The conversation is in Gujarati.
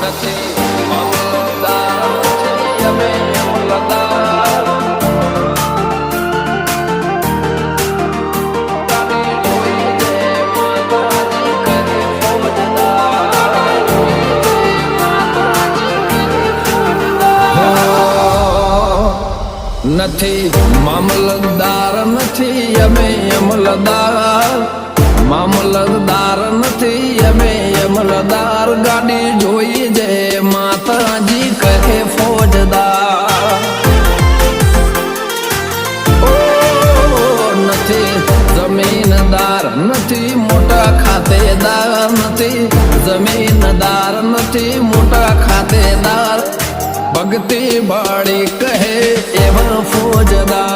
નથી મામલતદાર નથી અમે અમલદાર ગાડી જોઈ દે માતાજી કરે ફોજદાર નથી મામલતદાર નથી અમે અમલદાર મામલતદાર નથી અમે અમલદાર ગાડી જોઈ જે માતાજી કહે ફોજદાર ઓ નથી જમીનદાર નથી મોટા ખાતેદાર નથી જમીનદાર નથી મોટા ખાતેદાર ભક્તિ બાળી કહે એવા ફોજદાર